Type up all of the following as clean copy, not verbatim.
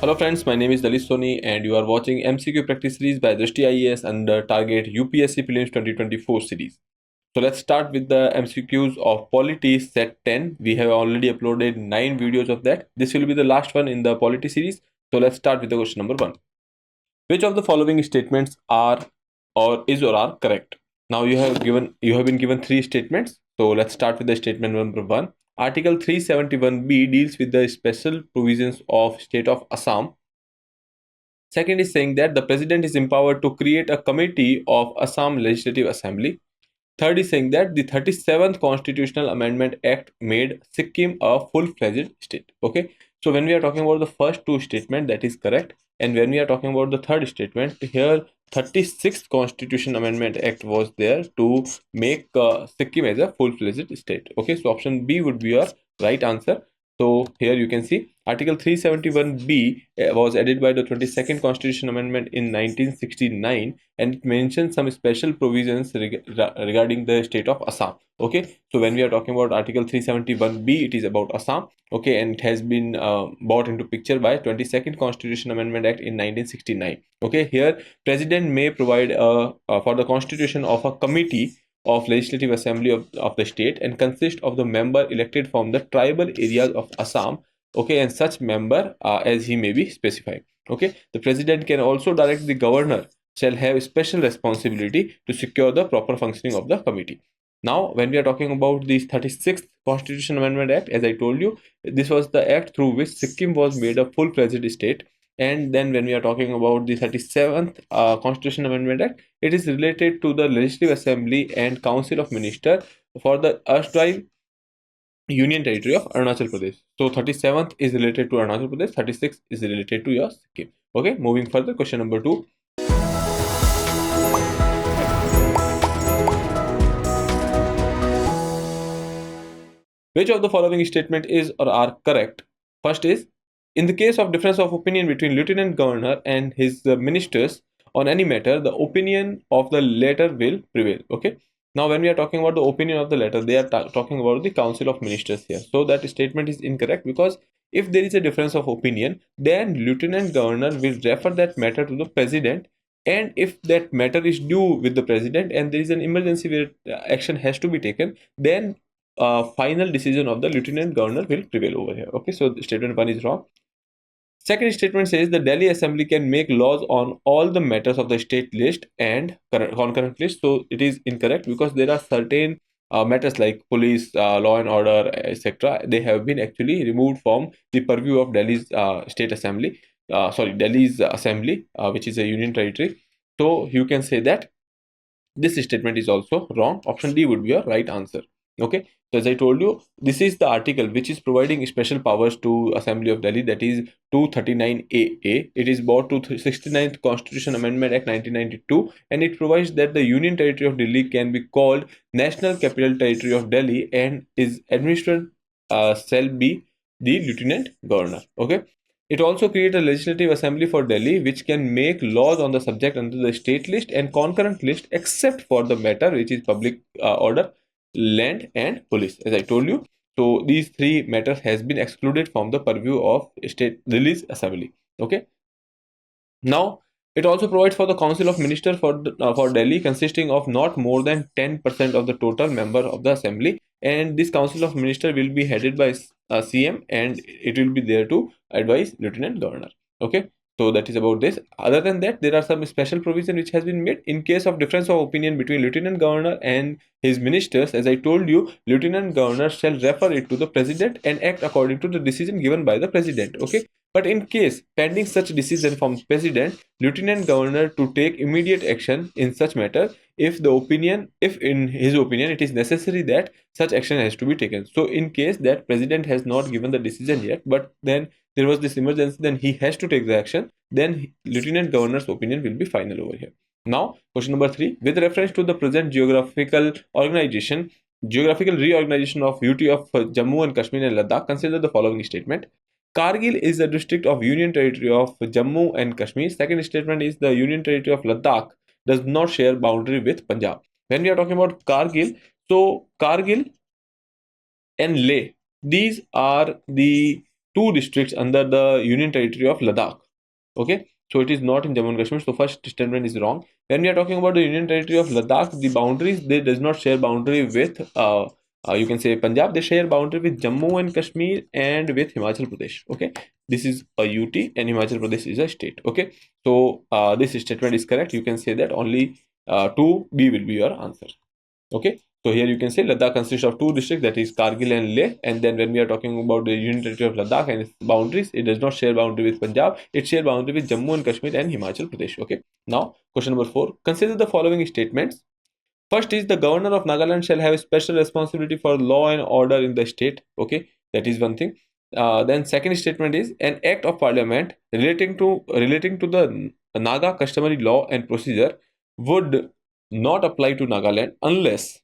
Hello friends, my name is Dalit Soni and you are watching MCQ Practice Series by Drishti IAS under Target UPSC Prelims 2024 series. So let's start with the MCQs of Polity set 10. We have already uploaded 9 videos of that. This will be the last one in the Polity series. So let's start with the question number 1. Which of the following statements are or is or are correct? Now you have been given 3 statements. So let's start with the statement number 1. Article 371B deals with the special provisions of state of Assam. Second is saying that the president is empowered to create a committee of Assam Legislative Assembly. Third is saying that the 37th Constitutional Amendment Act made Sikkim a full-fledged state. Okay, so when we are talking about the first two statements, that is correct. And when we are talking about the third statement, here 36th Constitution Amendment Act was there to make Sikkim as a full-fledged state. Okay, so option B would be your right answer. So here you can see Article 371B was added by the 22nd Constitution Amendment in 1969, and it mentions some special provisions regarding the state of Assam. Okay, so when we are talking about Article 371B, it is about Assam. Okay, and it has been brought into picture by 22nd Constitution Amendment Act in 1969. Okay, here President may provide for the constitution of a committee of Legislative Assembly of the state and consist of the member elected from the tribal areas of Assam. Okay, and such member as he may be specified. Okay, the president can also direct the governor shall have special responsibility to secure the proper functioning of the committee. Now, when we are talking about the 36th Constitution Amendment Act, as I told you, this was the act through which Sikkim was made a full-fledged state. And then when we are talking about the 37th Constitution Amendment Act, it is related to the Legislative Assembly and Council of Ministers for the erstwhile Union Territory of Arunachal Pradesh. So 37th is related to Arunachal Pradesh, 36th is related to your Sikkim. Okay, moving further, question number 2. Which of the following statement is or are correct? First is, in the case of difference of opinion between Lieutenant Governor and his ministers on any matter, the opinion of the latter will prevail. Okay. Now, when we are talking about the opinion of the latter, they are talking about the Council of Ministers here. So that statement is incorrect, because if there is a difference of opinion, then Lieutenant Governor will refer that matter to the President. And if that matter is due with the President and there is an emergency where action has to be taken, then final decision of the Lieutenant Governor will prevail over here. Okay, so statement 1 is wrong. Second statement says the Delhi Assembly can make laws on all the matters of the state list and concurrent list. So it is incorrect, because there are certain matters like police, law and order, etc. They have been actually removed from the purview of Delhi's state assembly. Delhi's assembly, which is a union territory. So you can say that this statement is also wrong. Option D would be your right answer. Okay, so as I told you, this is the article which is providing special powers to Assembly of Delhi, that is 239AA. It is brought to 69th Constitution Amendment Act 1992, and it provides that the Union Territory of Delhi can be called National Capital Territory of Delhi and is administered shall be the Lieutenant Governor. Okay, it also creates a legislative assembly for Delhi which can make laws on the subject under the state list and concurrent list, except for the matter which is public order, land and police, as I told you. So these three matters has been excluded from the purview of state Delhi's assembly. Okay. Now, it also provides for the Council of Ministers for Delhi, consisting of not more than 10% of the total member of the assembly, and this Council of Ministers will be headed by CM, and it will be there to advise Lieutenant Governor. Okay, so that is about this. Other than that, there are some special provision which has been made in case of difference of opinion between Lieutenant Governor and his ministers. As I told you, Lieutenant Governor shall refer it to the President and act according to the decision given by the President. Okay, but in case pending such decision from President, Lieutenant Governor to take immediate action in such matter if in his opinion it is necessary that such action has to be taken. So in case that President has not given the decision yet, but then there was this emergency, then he has to take the action, then Lieutenant Governor's opinion will be final over here. Now, question number 3, with reference to the present geographical reorganization of UT of Jammu and Kashmir and Ladakh, consider the following statement. Kargil is a district of Union Territory of Jammu and Kashmir. Second statement is the Union Territory of Ladakh does not share boundary with Punjab. When we are talking about Kargil, so Kargil and Leh, these are the 2 districts under the Union Territory of Ladakh. Okay, so it is not in Jammu and Kashmir. So first statement is wrong. When we are talking about the Union Territory of Ladakh, the boundaries, they does not share boundary with you can say Punjab. They share boundary with Jammu and Kashmir and with Himachal Pradesh. Okay, this is a UT and Himachal Pradesh is a state. Okay, so this statement is correct. You can say that only 2B will be your answer. Okay, so here you can say Ladakh consists of 2 districts, that is Kargil and Leh. And then when we are talking about the Union Territory of Ladakh and its boundaries, it does not share boundary with Punjab. It shares boundary with Jammu and Kashmir and Himachal Pradesh. Okay, now question number 4. Consider the following statements. First is the governor of Nagaland shall have a special responsibility for law and order in the state. Okay, that is one thing. Then second statement is an act of parliament relating to the Naga customary law and procedure would not apply to Nagaland unless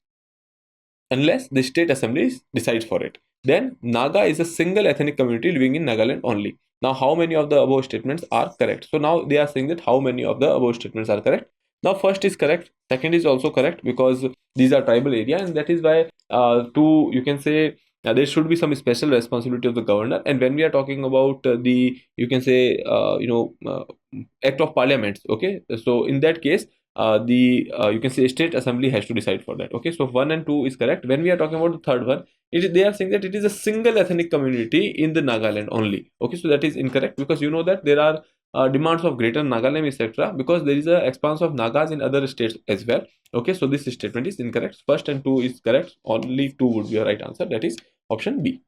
the state assembly decides for it. Then Naga is a single ethnic community living in Nagaland only. Now how many of the above statements are correct? So now they are saying that how many of the above statements are correct. Now first is correct, second is also correct, because these are tribal area, and that is why you can say there should be some special responsibility of the governor. And when we are talking about the you can say act of parliament, okay, so in that case you can say state assembly has to decide for that. Okay, so 1 and 2 is correct. When we are talking about the third one, they are saying that it is a single ethnic community in the Nagaland only. Okay, so that is incorrect, because you know that there are demands of greater Nagaland, etc., because there is a expanse of Nagas in other states as well. Okay, so this statement is incorrect. First and 2 is correct, only 2 would be a right answer, that is option B.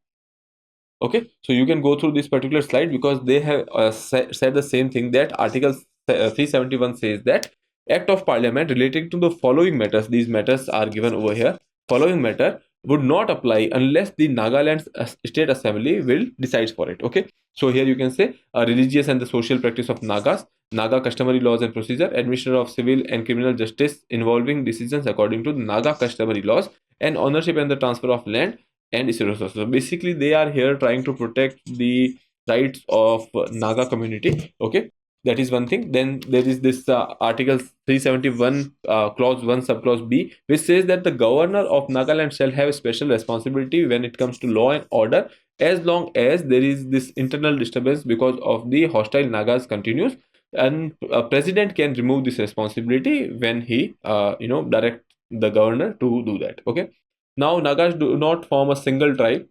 Okay, so you can go through this particular slide, because they have said the same thing, that article 371 says that act of parliament relating to the following matters, these matters are given over here, following matter would not apply unless the Nagaland state assembly will decide for it. Okay, so here you can say religious and the social practice of Nagas, Naga customary laws and procedure, administration of civil and criminal justice involving decisions according to the Naga customary laws, and ownership and the transfer of land and its resources. So basically they are here trying to protect the rights of Naga community. Okay, that is one thing. Then there is this article 371 clause 1 subclause B, which says that the governor of Nagaland shall have special responsibility when it comes to law and order, as long as there is this internal disturbance because of the hostile Nagas continues, and president can remove this responsibility when he direct the governor to do that. Okay, now Nagas do not form a single tribe,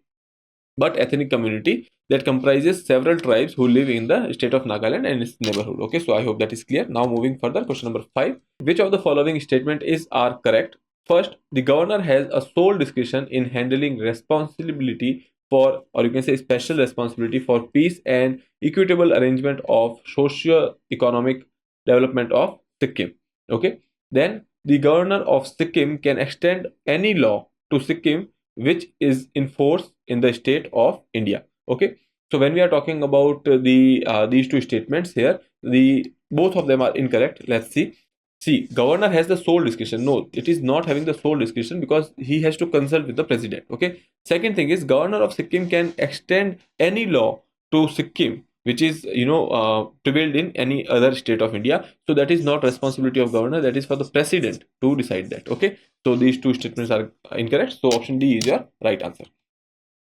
but ethnic community that comprises several tribes who live in the state of Nagaland and its neighborhood. Okay, so I hope that is clear. Now moving further, question number 5. Which of the following statement are correct? First, the governor has a sole discretion in handling responsibility for, or you can say special responsibility for, peace and equitable arrangement of socio-economic development of Sikkim. Okay, then the governor of Sikkim can extend any law to Sikkim which is in force in the state of India. Okay, so when we are talking about these two statements here, both of them are incorrect. Let's see, governor has the sole discretion. No, it is not having the sole discretion, because he has to consult with the president. Okay, second thing is governor of Sikkim can extend any law to Sikkim which is prevailed in any other state of India. So that is not responsibility of governor, that is for the president to decide that. Okay, so these two statements are incorrect, so option D is your right answer.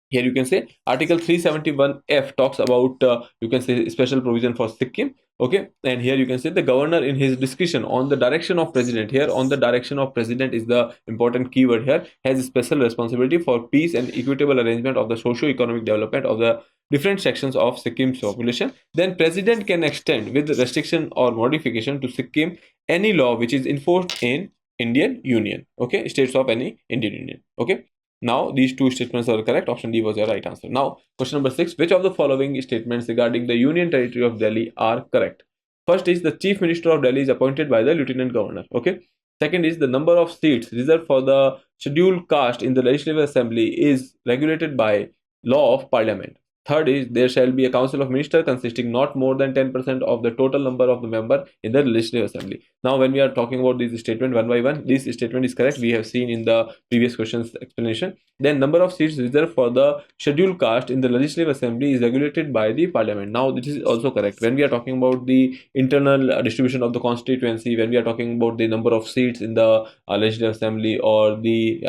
Here you can say article 371F talks about you can say special provision for Sikkim. Okay, and here you can say the governor in his discretion on the direction of president, here on the direction of president is the important keyword here, has special responsibility for peace and equitable arrangement of the socio-economic development of the different sections of Sikkim's population. Then president can extend with restriction or modification to Sikkim any law which is enforced in Indian Union. Okay, states of any Indian Union. Okay, now these two statements are correct. Option D was your right answer. Now question number 6. Which of the following statements regarding the Union Territory of Delhi are correct? First is the Chief Minister of Delhi is appointed by the Lieutenant Governor. Okay. Second is the number of seats reserved for the scheduled caste in the Legislative Assembly is regulated by law of Parliament. Third is there shall be a council of ministers consisting not more than 10% of the total number of the member in the Legislative Assembly. Now when we are talking about this statement one by one, this statement is correct. We have seen in the previous questions explanation. Then number of seats reserved for the scheduled caste in the Legislative Assembly is regulated by the Parliament. Now this is also correct. When we are talking about the internal distribution of the constituency, when we are talking about the number of seats in the Legislative Assembly, or the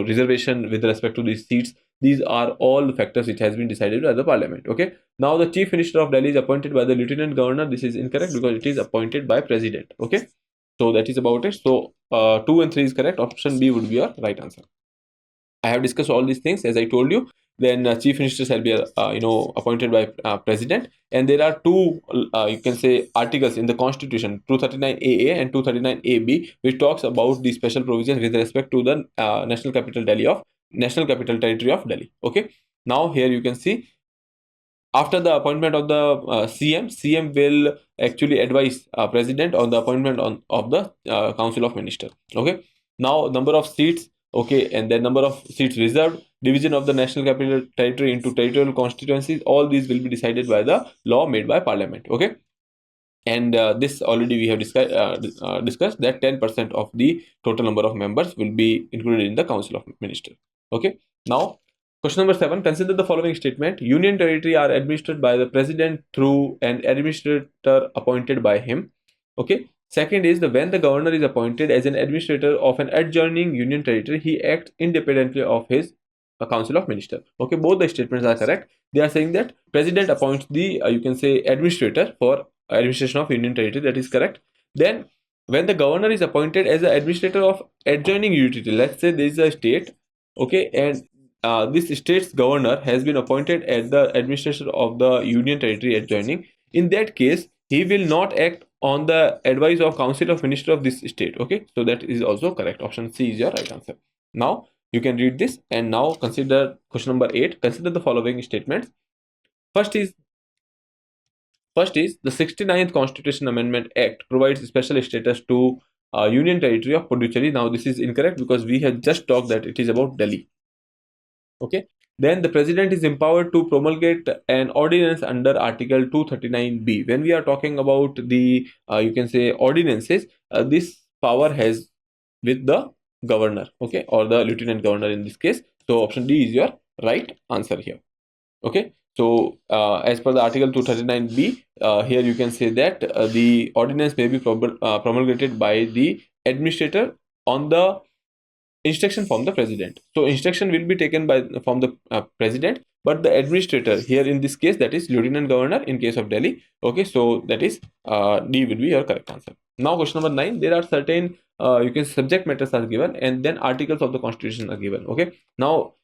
reservation with respect to these seats, These are all the factors which has been decided by the parliament. Okay, now the chief minister of Delhi is appointed by the lieutenant governor. This is incorrect because it is appointed by president. Okay, so that is about it. So 2 and 3 is correct. Option B would be your right answer. I have discussed all these things as I told you. Then chief minister shall be appointed by president, and there are two you can say articles in the constitution, 239AA and 239AB, which talks about the special provisions with respect to the national capital territory of Delhi. Okay, now here you can see, after the appointment of the CM will actually advise president on the appointment of the council of ministers. Okay, now number of seats, okay, and then number of seats reserved, division of the national capital territory into territorial constituencies, all these will be decided by the law made by parliament. Okay, and this already we have discussed that 10% of the total number of members will be included in the council of ministers. Okay, now question number 7. Consider the following statement. Union territory are administered by the president through an administrator appointed by him. Okay. Second is when the governor is appointed as an administrator of an adjoining union territory, he acts independently of his council of ministers. Okay, both the statements are correct. They are saying that president appoints the you can say administrator for administration of union territory. That is correct. Then when the governor is appointed as an administrator of adjoining union territory, let's say there is a state, okay, and this state's governor has been appointed as the administrator of the union territory adjoining. In that case, he will not act on the advice of council of minister of this state. Okay, so that is also correct. Option C is your right answer. Now you can read this, and now consider question number 8. Consider the following statements. First is the 69th Constitution Amendment Act provides special status to Union Territory of Puducherry. Now this is incorrect because we have just talked that it is about Delhi. Okay, then the president is empowered to promulgate an ordinance under Article 239B. When we are talking about the you can say ordinances, this power has with the governor, okay, or the lieutenant governor in this case. So option D is your right answer here. Okay, so as per the Article 239B, here you can say that the ordinance may be promulgated by the administrator on the instruction from the president. So instruction will be taken from the president, but the administrator here in this case, that is lieutenant governor in case of Delhi. Okay, so that is D will be your correct answer. Now question number 9. There are certain you can subject matters are given, and then articles of the constitution are given. Okay, now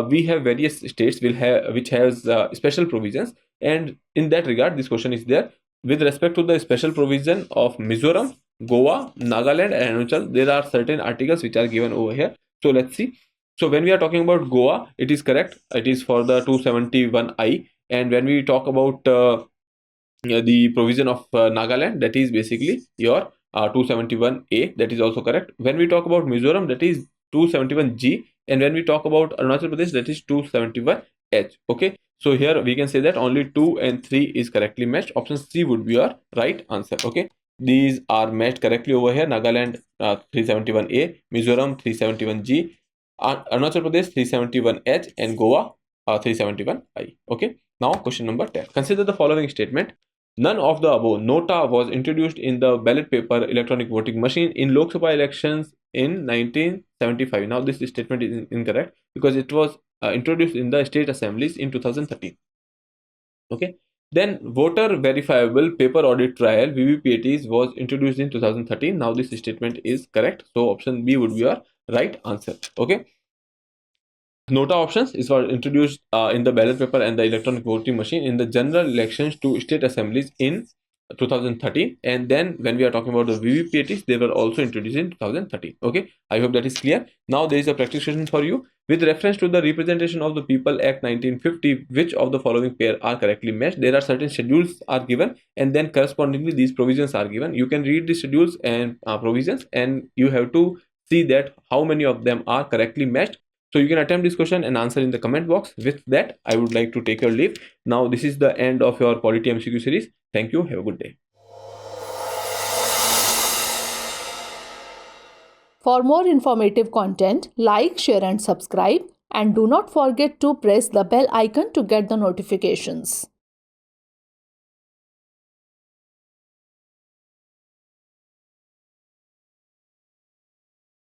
we have various states which has special provisions, and in that regard this question is there with respect to the special provision of Mizoram, Goa, Nagaland and Arunachal. There are certain articles which are given over here. So let's see. So when we are talking about Goa, it is correct, it is for the 271I, and when we talk about the provision of Nagaland, that is basically your 271A, that is also correct. When we talk about Mizoram, that is 271G, and when we talk about Arunachal Pradesh, that is 271H. Okay, so here we can say that only 2 and 3 is correctly matched. Option C would be your right answer. Okay, these are matched correctly over here. Nagaland 371A, Mizoram 371G, Arunachal Pradesh 371H, and Goa 371I. Okay, now question number 10. Consider the following statement. None of the above nota was introduced in the ballot paper electronic voting machine in Lok Sabha elections in 1975. Now this statement is incorrect because it was introduced in the state assemblies in 2013. Okay, then voter verifiable paper audit trial VVPATs was introduced in 2013. Now this statement is correct, so option B would be your right answer. Okay, nota options is were introduced in the ballot paper and the electronic voting machine in the general elections to state assemblies in 2013, and then when we are talking about the VVPATs, they were also introduced in 2013. Okay, I hope that is clear. Now there is a practice question for you. With reference to the Representation of the People Act 1950, which of the following pair are correctly matched? There are certain schedules are given, and then correspondingly these provisions are given. You can read the schedules and provisions, and you have to see that how many of them are correctly matched. So you can attempt this question and answer in the comment box. With that, I would like to take your leave. Now this is the end of your Polity MCQ series. Thank you. Have a good day. For more informative content, like, share and subscribe, and do not forget to press the bell icon to get the notifications.